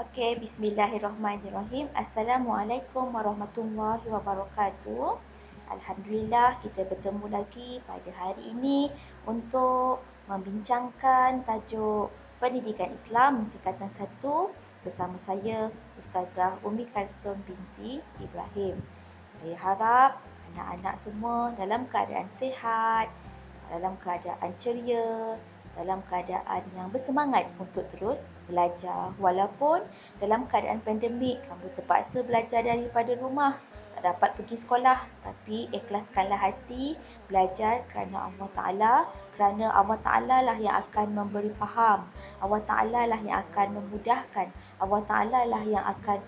Okey, bismillahirrahmanirrahim. Assalamualaikum warahmatullahi wabarakatuh. Alhamdulillah kita bertemu lagi pada hari ini untuk membincangkan tajuk Pendidikan Islam tingkatan 1 bersama saya Ustazah Umi Kalsum binti Ibrahim. Saya harap anak-anak semua dalam keadaan sihat, dalam keadaan ceria, dalam keadaan yang bersemangat untuk terus belajar. Walaupun dalam keadaan pandemik, kamu terpaksa belajar daripada rumah, tak dapat pergi sekolah, tapi ikhlaskanlah hati, belajar kerana Allah Ta'ala, kerana Allah Ta'ala lah yang akan memberi faham, Allah Ta'ala lah yang akan memudahkan, Allah Ta'ala lah yang akan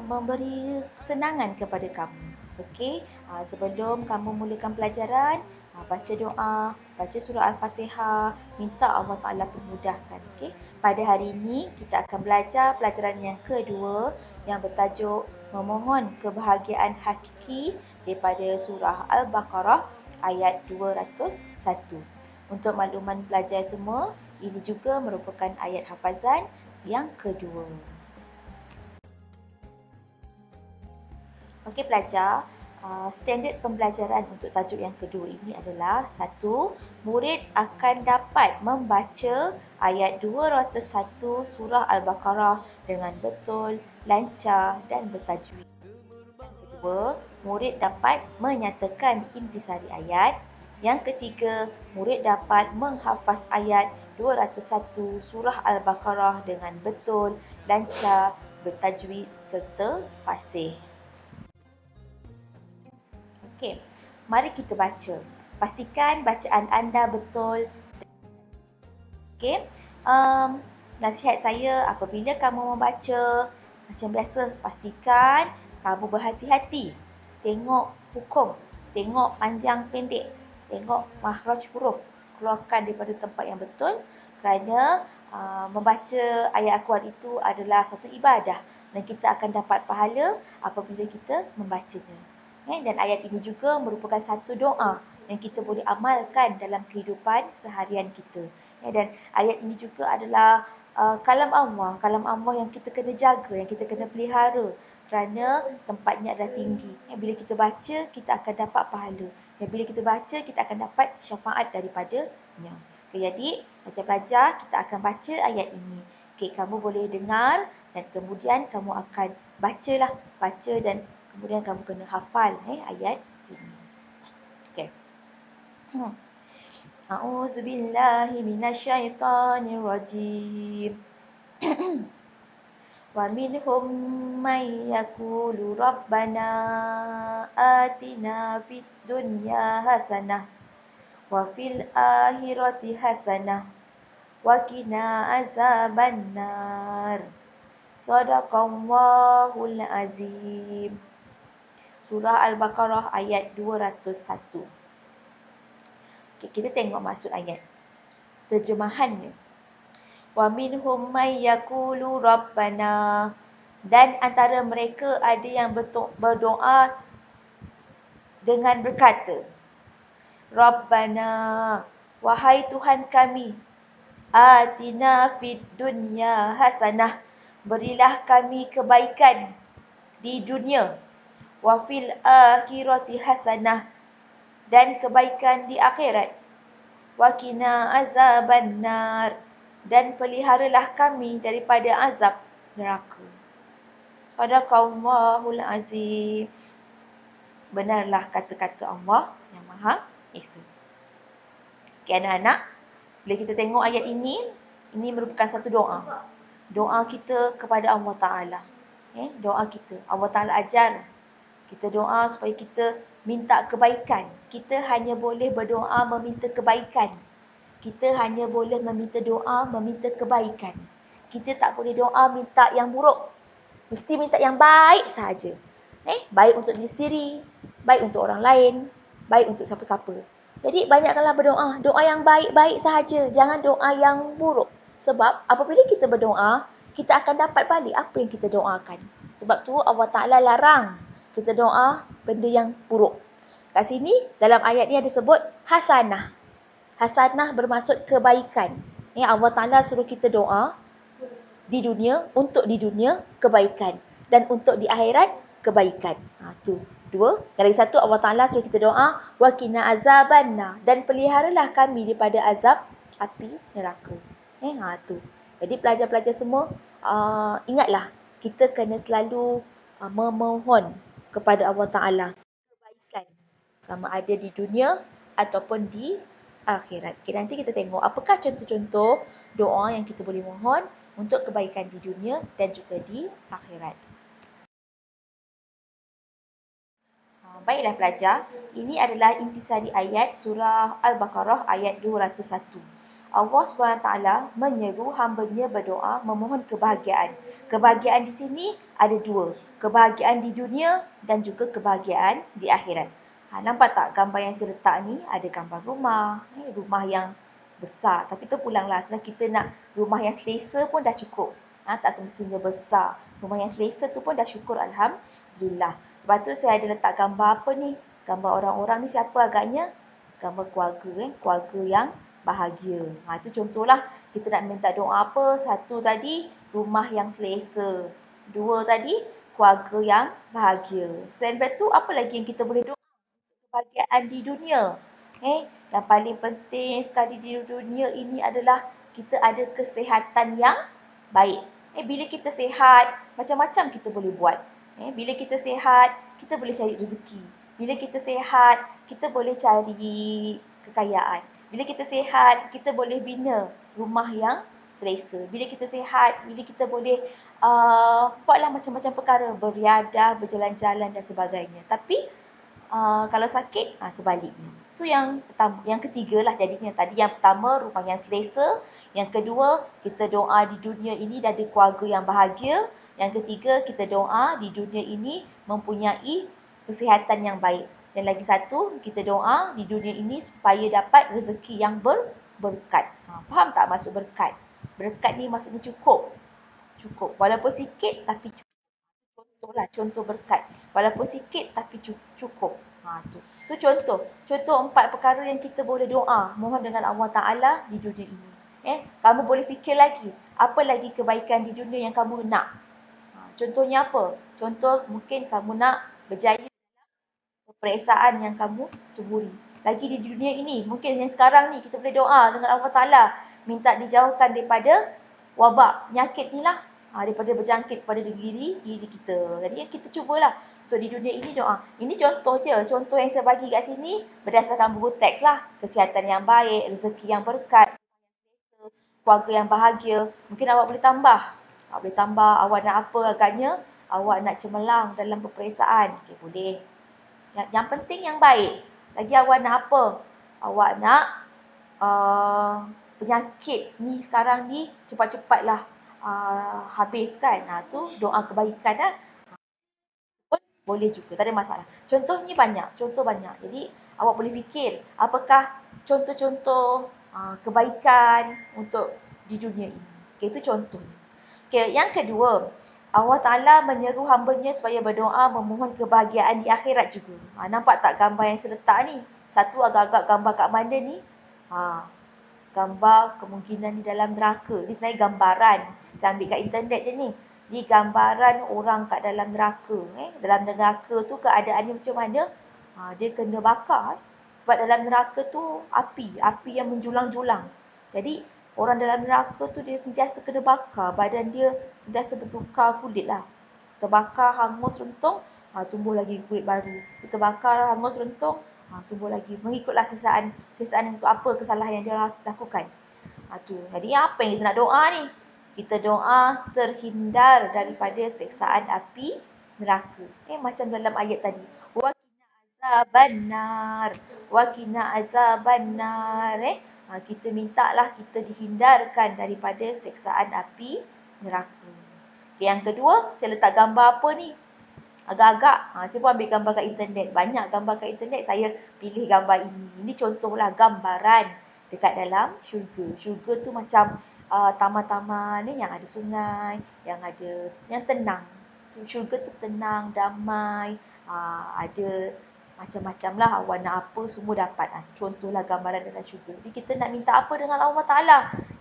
memberi kesenangan kepada kamu. Okey, sebelum kamu mulakan pelajaran, baca doa, baca surah Al-Fatihah, minta Allah Ta'ala permudahkan. Okay? Pada hari ini, kita akan belajar pelajaran yang kedua yang bertajuk Memohon Kebahagiaan Hakiki daripada surah Al-Baqarah ayat 201. Untuk makluman pelajar semua, ini juga merupakan ayat hafazan yang kedua. Okey pelajar, standard pembelajaran untuk tajuk yang kedua ini adalah 1. Murid akan dapat membaca ayat 201 surah Al-Baqarah dengan betul, lancar dan bertajwid. Yang kedua, murid dapat menyatakan intisari ayat. Yang ketiga, murid dapat menghafaz ayat 201 surah Al-Baqarah dengan betul, lancar, bertajwid serta fasih. Okey, mari kita baca. Pastikan bacaan anda betul. Okey, nasihat saya apabila kamu membaca, macam biasa, pastikan kamu berhati-hati. Tengok hukum, tengok panjang pendek, tengok makhraj huruf. Keluarkan daripada tempat yang betul kerana membaca ayat Al-Quran itu adalah satu ibadah dan kita akan dapat pahala apabila kita membacanya. Dan ayat ini juga merupakan satu doa yang kita boleh amalkan dalam kehidupan seharian kita. Dan ayat ini juga adalah kalam Allah yang kita kena jaga, yang kita kena pelihara kerana tempatnya adalah tinggi. Bila kita baca, kita akan dapat pahala. Dan bila kita baca, kita akan dapat syafaat daripadanya. Jadi, pelajar-pelajar, kita akan baca ayat ini. Kamu boleh dengar dan kemudian kamu akan baca dan kemudian kamu kena hafal ayat ini. Okey. A'udzubillahi minasyaitonirrajim. Wa minhum may yaqulu rabbana atina fid dunya hasanah wa fil akhirati hasanah wa qina azabannar. Shadaqallahul azim. Surah Al-Baqarah ayat 201. Okay, kita tengok maksud ayat. Terjemahannya. Wa minhum may yaqulu rabbana. Dan antara mereka ada yang berdoa dengan berkata, Rabbana, wahai Tuhan kami, atina fid dunya hasanah. Berilah kami kebaikan di dunia. Wa fil akhirati hasanah, dan kebaikan di akhirat. Wa qina azabannar, dan peliharalah kami daripada azab neraka. Shadaqallahul azim. Benarlah kata-kata Allah yang Maha Esa. Okay, anak-anak, bila kita tengok ayat ini merupakan satu doa. Doa kita kepada Allah Ta'ala. Doa kita. Allah Ta'ala ajar kita doa supaya kita minta kebaikan. Kita hanya boleh berdoa meminta kebaikan. Kita hanya boleh meminta doa meminta kebaikan. Kita tak boleh doa minta yang buruk. Mesti minta yang baik sahaja. Baik untuk diri sendiri, baik untuk orang lain, baik untuk siapa-siapa. Jadi banyakkanlah berdoa. Doa yang baik-baik sahaja. Jangan doa yang buruk. Sebab apabila kita berdoa, kita akan dapat balik apa yang kita doakan. Sebab tu Allah Ta'ala larang kita doa benda yang buruk. Kat sini dalam ayat ni ada sebut hasanah. Hasanah bermaksud kebaikan. Allah Ta'ala suruh kita doa di dunia, untuk di dunia kebaikan, dan untuk di akhirat kebaikan. Tu dua. Dan lagi satu, Allah Ta'ala suruh kita doa, wa qina azabannar, dan peliharalah kami daripada azab api neraka. Tu. Jadi pelajar-pelajar semua, ingatlah, kita kena selalu memohon kepada Allah Ta'ala kebaikan, sama ada di dunia ataupun di akhirat. Okay, nanti kita tengok apakah contoh-contoh doa yang kita boleh mohon untuk kebaikan di dunia dan juga di akhirat. Baiklah pelajar, ini adalah intisari ayat surah Al-Baqarah ayat 201. Allah SWT menyeru hamba-Nya berdoa memohon kebahagiaan. Kebahagiaan di sini ada dua, kebahagiaan di dunia dan juga kebahagiaan di akhirat. Nampak tak gambar yang saya letak ni? Ada gambar rumah, rumah yang besar. Tapi terpulanglah, sebab kita nak rumah yang selesa pun dah cukup. Tak semestinya besar. Rumah yang selesa tu pun dah syukur, Alhamdulillah. Lepas tu saya ada letak gambar apa ni? Gambar orang-orang ni siapa agaknya? Gambar keluarga, keluarga yang bahagia. Itu contohlah kita nak minta doa apa. Satu tadi, rumah yang selesa. Dua tadi, keluarga yang bahagia. Selain daripada tu, apa lagi yang kita boleh doa? Kebahagiaan di dunia. Yang paling penting sekali di dunia ini adalah kita ada kesihatan yang baik. Bila kita sihat, macam-macam kita boleh buat. Bila kita sihat, kita boleh cari rezeki. Bila kita sihat, kita boleh cari kekayaan. Bila kita sihat, kita boleh bina rumah yang selesa. Bila kita sihat, bila kita boleh buatlah macam-macam perkara, beriadah, berjalan-jalan dan sebagainya. Tapi kalau sakit, sebaliknya. Itu yang pertama, yang ketiga lah jadinya. Tadi yang pertama, rumah yang selesa. Yang kedua, kita doa di dunia ini ada keluarga yang bahagia. Yang ketiga, kita doa di dunia ini mempunyai kesihatan yang baik. Dan lagi satu, kita doa di dunia ini supaya dapat rezeki yang berkat. Faham tak maksud berkat? Berkat ni maksudnya cukup. Cukup. Walaupun sikit tapi cukup. Contohlah, contoh berkat. Walaupun sikit tapi cukup. Tu contoh. Contoh 4 perkara yang kita boleh doa. Mohon dengan Allah Ta'ala di dunia ini. Kamu boleh fikir lagi. Apa lagi kebaikan di dunia yang kamu nak? Contohnya apa? Contoh mungkin kamu nak berjaya peperiksaan yang kamu ceburi. Lagi di dunia ini. Mungkin yang sekarang ni kita boleh doa dengan Allah Ta'ala. Minta dijauhkan daripada wabak, penyakit ni lah. Daripada berjangkit kepada diri kita. Jadi kita cubalah untuk di dunia ini doa. Ini contoh je. Contoh yang saya bagi kat sini berdasarkan buku teks lah. Kesihatan yang baik, rezeki yang berkat, keluarga yang bahagia. Mungkin awak boleh tambah. Awak boleh tambah awak nak apa agaknya. Awak nak cemerlang dalam peperiksaan. Okey, boleh. Yang penting yang baik. Lagi awak nak apa? Awak nak penyakit ni sekarang ni cepat-cepatlah habis kan. Tu doa kebaikan lah. Pun boleh juga, tak ada masalah. Contohnya banyak, contoh banyak. Jadi awak boleh fikir apakah contoh-contoh kebaikan untuk di dunia ini. Okay, itu contohnya. Okay, yang kedua, Allah Ta'ala menyeru hamba-Nya supaya berdoa memohon kebahagiaan di akhirat juga. Nampak tak gambar yang saya letak ni? Satu agak-agak gambar kat mana ni? Gambar kemungkinan di dalam neraka. Ini sebenarnya gambaran. Saya ambil kat internet je ni. Ni gambaran orang kat dalam neraka. Dalam neraka tu keadaannya macam mana? Dia kena bakar. Sebab dalam neraka tu api. Api yang menjulang-julang. Jadi orang dalam neraka tu dia sentiasa kena bakar. Badan dia sentiasa bertukar kulit lah. Terbakar, hangus, rentung. Tumbuh lagi kulit baru. Terbakar, hangus, rentung. Tumbuh lagi. Mengikutlah sisaan apa kesalahan yang dia lakukan. Jadi apa yang kita nak doa ni? Kita doa terhindar daripada seksaan api neraka. Macam dalam ayat tadi. Wa qina azabannar. Wa qina azabannar. Kita mintalah kita dihindarkan daripada seksaan api neraka. Yang kedua, saya letak gambar apa ni? Agak-agak, saya pun ambil gambar kat internet. Banyak gambar kat internet, saya pilih gambar ini. Ini contohlah gambaran dekat dalam syurga. Syurga tu macam taman-taman yang ada sungai, yang tenang. Syurga tu tenang, damai, ada macam-macam lah. Awak nak apa, semua dapat. Contohlah gambaran dalam syurga. Jadi kita nak minta apa dengan Allah Ta'ala?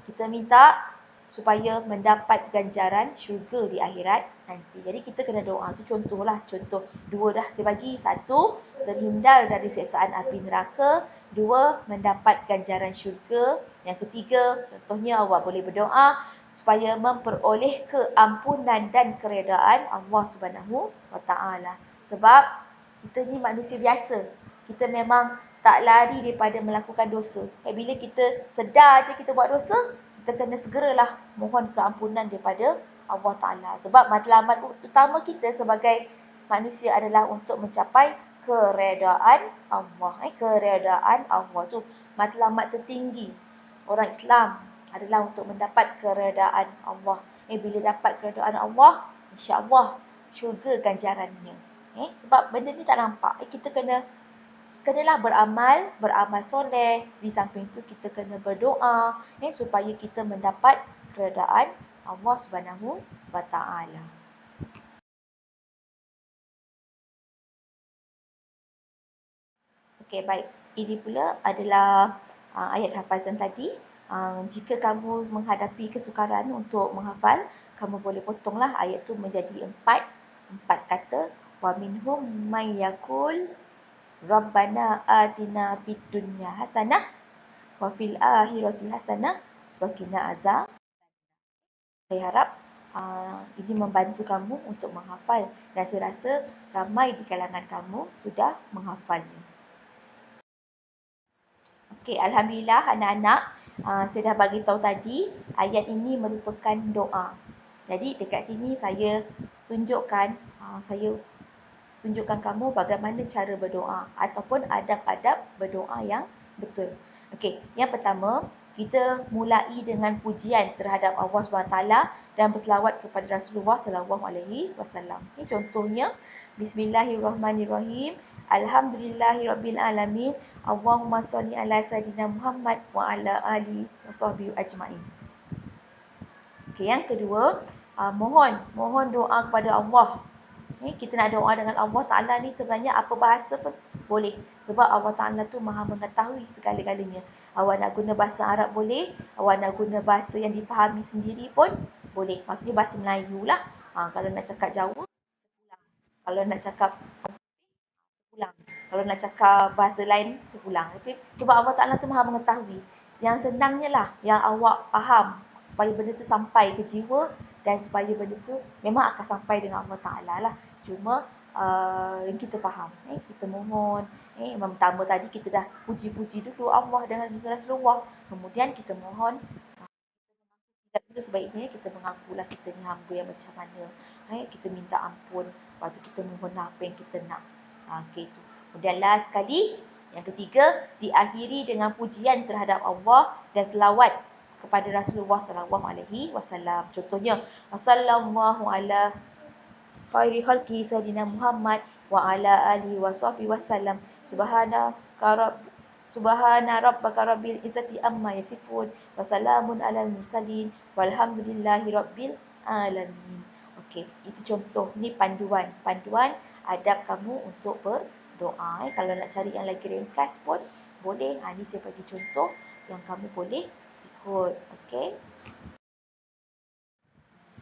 Kita minta supaya mendapat ganjaran syurga di akhirat nanti. Jadi kita kena doa. Tu contohlah, contoh. Dua dah saya bagi. Satu, terhindar dari siksaan api neraka. Dua, mendapat ganjaran syurga. Yang ketiga, contohnya awak boleh berdoa supaya memperoleh keampunan dan keredaan Allah Subhanahu wa taala. Sebab kita ni manusia biasa. Kita memang tak lari daripada melakukan dosa. Bila kita sedar je kita buat dosa, kita kena segeralah mohon keampunan daripada Allah Ta'ala. Sebab matlamat utama kita sebagai manusia adalah untuk mencapai keredaan Allah. Keredaan Allah tu matlamat tertinggi orang Islam adalah untuk mendapat keredaan Allah. Bila dapat keredaan Allah, insya-Allah syurga ganjarannya. Sebab benda ni tak nampak. Kita kenalah beramal soleh. Di samping itu kita kena berdoa supaya kita mendapat keredaan Allah Subhanahu wa taala. Okey, baik. Ini pula adalah ayat hafazan tadi. Jika kamu menghadapi kesukaran untuk menghafal, kamu boleh potonglah ayat tu menjadi empat kata. Wa minhum may yaqul Rabbana atina fid dunya hasanah wa fil akhirati hasanah wa qina azab. Saya harap ini membantu kamu untuk menghafal dan saya rasa ramai di kalangan kamu sudah menghafalnya. Okey, alhamdulillah anak-anak, saya dah bagi tahu tadi ayat ini merupakan doa. Jadi dekat sini saya tunjukkan kamu bagaimana cara berdoa ataupun adab-adab berdoa yang betul. Okey, yang pertama, kita mulai dengan pujian terhadap Allah SWT dan berselawat kepada Rasulullah SAW. Ini contohnya, Bismillahirrahmanirrahim. Alhamdulillahirrabbilalamin. Allahumma salli ala Sayyidina Muhammad wa ala ali wa sahbihi ajma'in. Okey, yang kedua, mohon doa kepada Allah. Kita nak doa dengan Allah Ta'ala ni sebenarnya apa bahasa pun boleh. Sebab Allah Ta'ala tu maha mengetahui segala-galanya. Awak nak guna bahasa Arab boleh. Awak nak guna bahasa yang difahami sendiri pun boleh. Maksudnya bahasa Melayu lah. Kalau nak cakap Jawa, kalau nak cakap ulang. Kalau nak cakap bahasa lain, sepulang. Okay? Sebab Allah Ta'ala tu maha mengetahui. Yang senangnya lah, yang awak faham. Supaya benda tu sampai ke jiwa dan supaya benda tu memang akan sampai dengan Allah Ta'ala lah. Cuma yang kita faham. Kita mohon. Yang pertama tadi kita dah puji-puji dulu Allah dengan Rasulullah. Kemudian kita mohon. Sebaiknya kita mengakulah kita ni hamba yang macam mana. Kita minta ampun. Lepas tu kita mohon apa yang kita nak. Okey tu. Kemudian last sekali, yang ketiga, diakhiri dengan pujian terhadap Allah dan selawat kepada Rasulullah SAW. Contohnya, sallallahu ala khairi khalqi sayyidina Muhammad wa ala alihi wa sahbihi wasallam. Subhana rabbaka rabbil izzati amma yasifun wa salamun alal mursalin walhamdulillahi rabbil alamin. Okey, itu contoh. Ni panduan adab kamu untuk berdoa. Kalau nak cari yang lagi ringkas pun boleh. Ni saya bagi contoh yang kamu boleh ikut. Okey.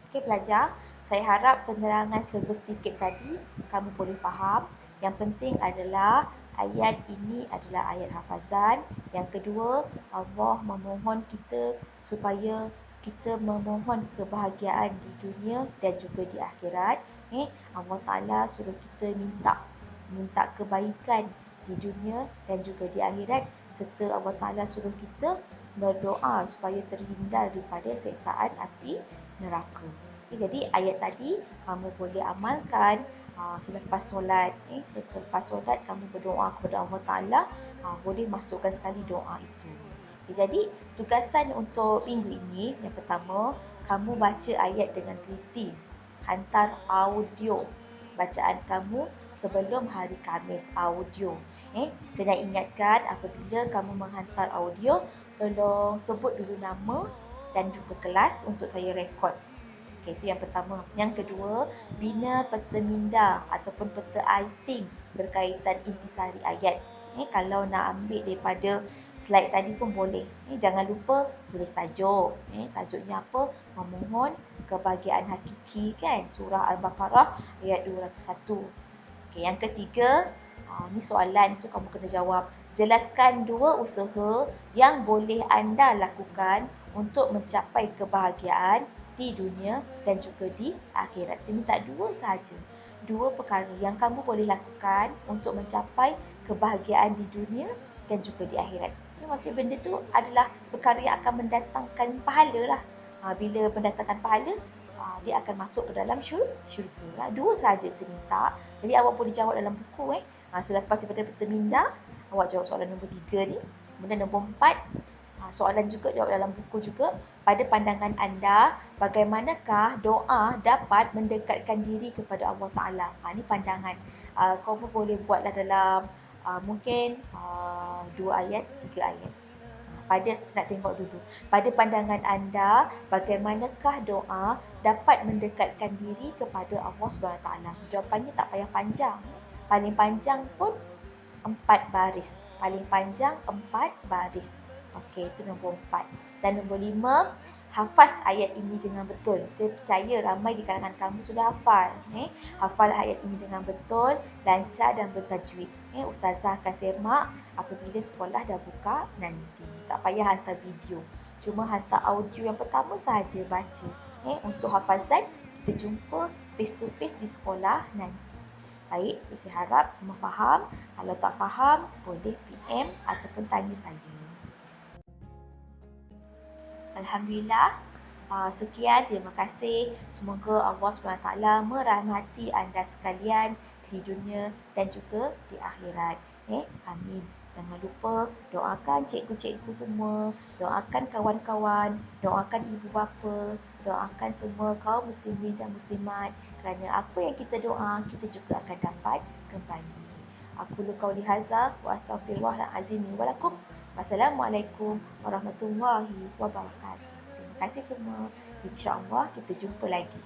Okey pelajar, saya harap penerangan serba sedikit tadi kamu boleh faham. Yang penting adalah ayat ini adalah ayat hafazan. Yang kedua, Allah memohon kita supaya kita memohon kebahagiaan di dunia dan juga di akhirat. Allah Ta'ala suruh kita minta kebaikan di dunia dan juga di akhirat, serta Allah Ta'ala suruh kita berdoa supaya terhindar daripada siksaan api neraka. Jadi ayat tadi kamu boleh amalkan selepas solat. Selepas solat kamu berdoa kepada Allah Ta'ala, boleh masukkan sekali doa itu. Jadi tugasan untuk minggu ini, yang pertama, kamu baca ayat dengan teliti. Hantar audio bacaan kamu sebelum hari Khamis, audio. Saya nak ingatkan apabila kamu menghantar audio, tolong sebut dulu nama dan juga kelas untuk saya rekod. Okey, itu yang pertama. Yang kedua, bina peta minda ataupun peta iting berkaitan intisari ayat. Kalau nak ambil daripada slide tadi pun boleh. Jangan lupa tulis tajuk. Tajuknya apa? Memohon kebahagiaan hakiki kan? Surah Al-Baqarah ayat 201. Okay, yang ketiga, ni soalan so kamu kena jawab. Jelaskan 2 usaha yang boleh anda lakukan untuk mencapai kebahagiaan di dunia dan juga di akhirat. Saya minta 2 sahaja. 2 perkara yang kamu boleh lakukan untuk mencapai kebahagiaan di dunia dan juga di akhirat. Ini maksud benda tu adalah perkara yang akan mendatangkan pahala lah. Bila mendatangkan pahala, dia akan masuk ke dalam syurga. 2 sahaja saya minta. Jadi awak boleh jawab dalam buku. Selepas daripada berteminda, awak jawab soalan nombor 3 ni. Kemudian nombor 4, soalan juga jawab dalam buku juga. Pada pandangan anda, bagaimanakah doa dapat mendekatkan diri kepada Allah Ta'ala? Ini pandangan. Kau pun boleh buatlah dalam mungkin 2 ayat, 3 ayat. Saya nak tengok dulu. Pada pandangan anda, bagaimanakah doa dapat mendekatkan diri kepada Allah SWT? Jawapannya tak payah panjang. Paling panjang pun 4 baris. Paling panjang 4 baris. Okey, itu nombor 4. Dan nombor 5, hafaz ayat ini dengan betul. Saya percaya ramai di kalangan kamu sudah hafal. Hafal ayat ini dengan betul, lancar dan bertajwid. Ustazah akan semak apabila sekolah dah buka nanti. Tak payah hantar video. Cuma hantar audio yang pertama sahaja baca. Untuk hafazan, kita jumpa face to face di sekolah nanti. Baik, saya harap semua faham. Kalau tak faham, boleh PM ataupun tanya saya. Alhamdulillah. Sekian, terima kasih. Semoga Allah SWT merahmati anda sekalian di dunia dan juga di akhirat. Amin. Jangan lupa doakan cikgu-cikgu semua, doakan kawan-kawan, doakan ibu bapa, doakan semua kaum muslimin dan muslimat. Kerana apa yang kita doa, kita juga akan dapat kembali. Aku qauli hadza wa astaghfirullahalazim wa lakum. Wassalamualaikum warahmatullahi wabarakatuh. Terima kasih semua. InsyaAllah kita jumpa lagi.